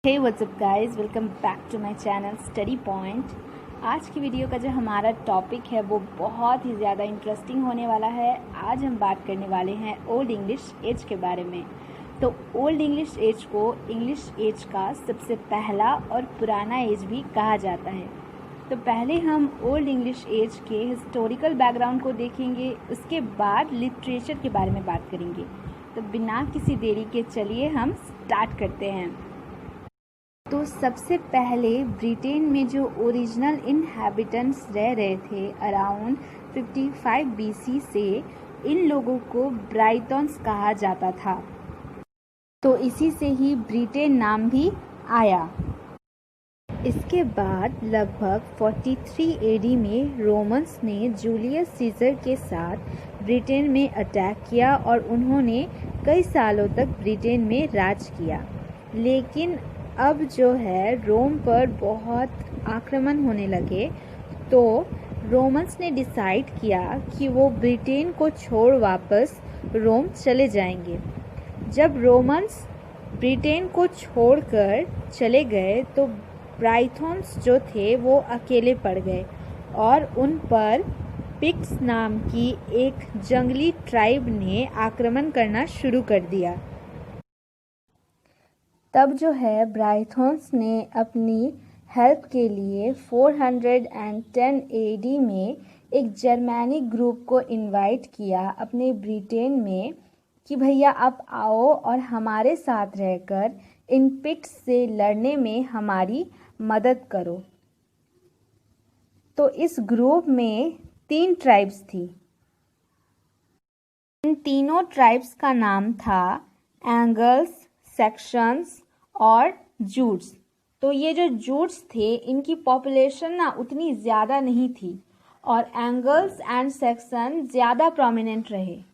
Hey what's up guys, welcome back to my channel study point. आज की video का जो हमारा टॉपिक है वो बहुत ही ज़्यादा इंटरेस्टिंग होने वाला है। आज हम बात करने वाले हैं ओल्ड इंग्लिश एज के बारे में। तो ओल्ड इंग्लिश एज को इंग्लिश एज का सबसे पहला और पुराना एज भी कहा जाता है। तो पहले हम ओल्ड इंग्लिश एज के हिस्टोरिकल बैकग्राउंड को देखेंगे, उसके बाद लिटरेचर के बारे में बात करेंगे। तो बिना किसी देरी के चलिए हम स्टार्ट करते हैं। तो सबसे पहले ब्रिटेन में जो ओरिजिनल इनहैबिटेंट्स रह रहे थे अराउंड 55 BC से, इन लोगों को ब्राइटन्स कहा जाता था। तो इसी से ही ब्रिटेन नाम भी आया। इसके बाद लगभग 43 AD में रोमन्स ने जूलियस सीजर के साथ ब्रिटेन में अटैक किया और उन्होंने कई सालों तक ब्रिटेन में राज किया। लेकिन अब जो है रोम पर बहुत आक्रमण होने लगे, तो रोमन्स ने डिसाइड किया कि वो ब्रिटेन को छोड़ वापस रोम चले जाएंगे। जब रोमन्स ब्रिटेन को छोड़कर चले गए तो ब्राइथन्स जो थे वो अकेले पड़ गए और उन पर पिक्स नाम की एक जंगली ट्राइब ने आक्रमण करना शुरू कर दिया। तब जो है ब्राइथन्स ने अपनी हेल्प के लिए 410 AD में एक जर्मैनिक ग्रुप को इनवाइट किया अपने ब्रिटेन में कि भैया आप आओ और हमारे साथ रहकर इन पिक्स से लड़ने में हमारी मदद करो। तो इस ग्रुप में 3 ट्राइब्स थी। इन तीनों ट्राइब्स का नाम था एंगल्स, सेक्शंस और जूट्स। तो ये जो जूट्स थे इनकी पॉपुलेशन ना उतनी ज़्यादा नहीं थी और एंगल्स एंड सेक्शन ज़्यादा प्रोमिनेंट रहे।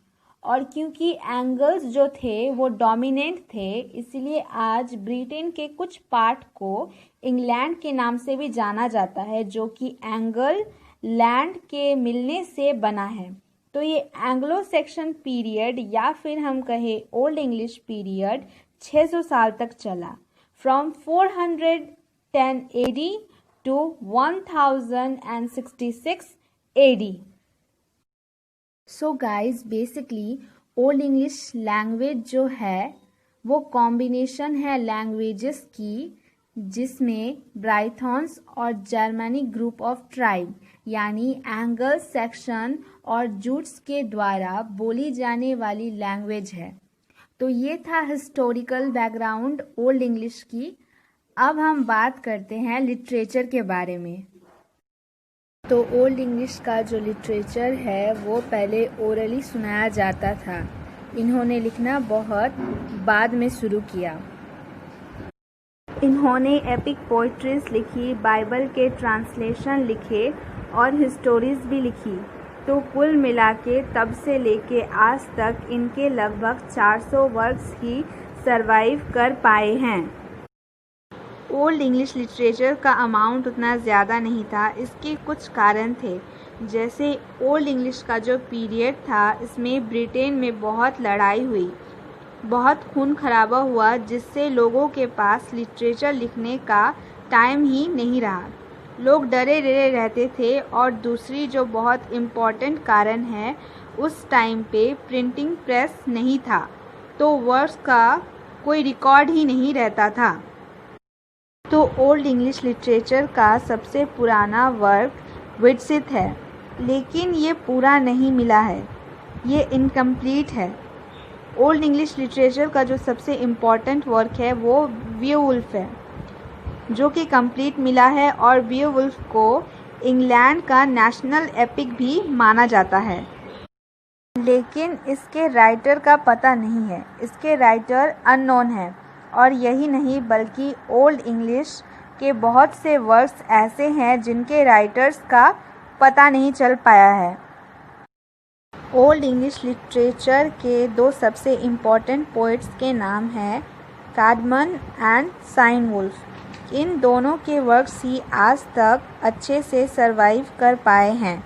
और क्योंकि एंगल्स जो थे वो डोमिनेंट थे, इसलिए आज ब्रिटेन के कुछ पार्ट को इंग्लैंड के नाम से भी जाना जाता है, जो कि एंगल लैंड के मिलने से बना है। तो ये एंग्लो सेक्शन पीरियड या फिर हम कहें ओल्ड इंग्लिश पीरियड 600 साल तक चला, from 410 AD to 1066 AD। So guys, basically old English language जो है वो कॉम्बिनेशन है लैंग्वेजेस की, जिसमें ब्राइथन्स और जर्मनिक ग्रुप ऑफ ट्राइब यानी एंगल, सेक्शन और जूट्स के द्वारा बोली जाने वाली लैंग्वेज है। तो ये था हिस्टोरिकल बैकग्राउंड ओल्ड इंग्लिश की। अब हम बात करते हैं लिटरेचर के बारे में। तो ओल्ड इंग्लिश का जो लिटरेचर है वो पहले ओरली सुनाया जाता था। इन्होंने लिखना बहुत बाद में शुरू किया। इन्होंने एपिक पोइट्रीज लिखी, बाइबल के ट्रांसलेशन लिखे और हिस्टोरीज भी लिखी। तो कुल मिला के तब से लेके आज तक इनके लगभग 400 वर्क्स ही सरवाइव कर पाए हैं। ओल्ड इंग्लिश लिटरेचर का अमाउंट उतना ज़्यादा नहीं था। इसके कुछ कारण थे, जैसे ओल्ड इंग्लिश का जो पीरियड था इसमें ब्रिटेन में बहुत लड़ाई हुई, बहुत खून खराबा हुआ, जिससे लोगों के पास लिटरेचर लिखने का टाइम ही नहीं रहा। लोग डरे डरे रहते थे। और दूसरी जो बहुत इम्पॉर्टेंट कारण है, उस टाइम पे प्रिंटिंग प्रेस नहीं था, तो वर्ड्स का कोई रिकॉर्ड ही नहीं रहता था। तो ओल्ड इंग्लिश लिटरेचर का सबसे पुराना वर्क विडसिथ है, लेकिन ये पूरा नहीं मिला है, ये इनकम्प्लीट है। ओल्ड इंग्लिश लिटरेचर का जो सबसे इम्पॉर्टेंट वर्क है वो बियोवुल्फ है, जो कि कंप्लीट मिला है। और बियोवुल्फ को इंग्लैंड का नेशनल एपिक भी माना जाता है, लेकिन इसके राइटर का पता नहीं है। इसके राइटर अननोन है। और यही नहीं बल्कि ओल्ड इंग्लिश के बहुत से वर्क्स ऐसे हैं जिनके राइटर्स का पता नहीं चल पाया है। ओल्ड इंग्लिश लिटरेचर के 2 सबसे इम्पॉर्टेंट पोइट्स के नाम हैं कैडमन एंड साइनवुल्फ। इन दोनों के वर्क्स ही आज तक अच्छे से सरवाइव कर पाए हैं।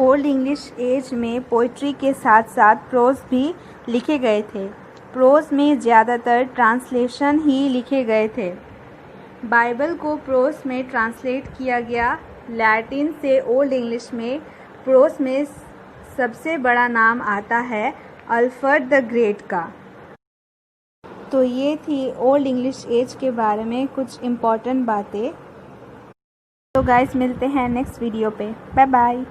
ओल्ड इंग्लिश एज में पोइट्री के साथ साथ प्रोज भी लिखे गए थे। प्रोस में ज़्यादातर ट्रांसलेशन ही लिखे गए थे। बाइबल को प्रोस में ट्रांसलेट किया गया। लैटिन से ओल्ड इंग्लिश में प्रोस में सबसे बड़ा नाम आता है अल्फ्रेड द ग्रेट का। तो ये थी ओल्ड इंग्लिश एज के बारे में कुछ इम्पॉर्टेंट बातें। तो गाइस मिलते हैं नेक्स्ट वीडियो पे। Bye bye.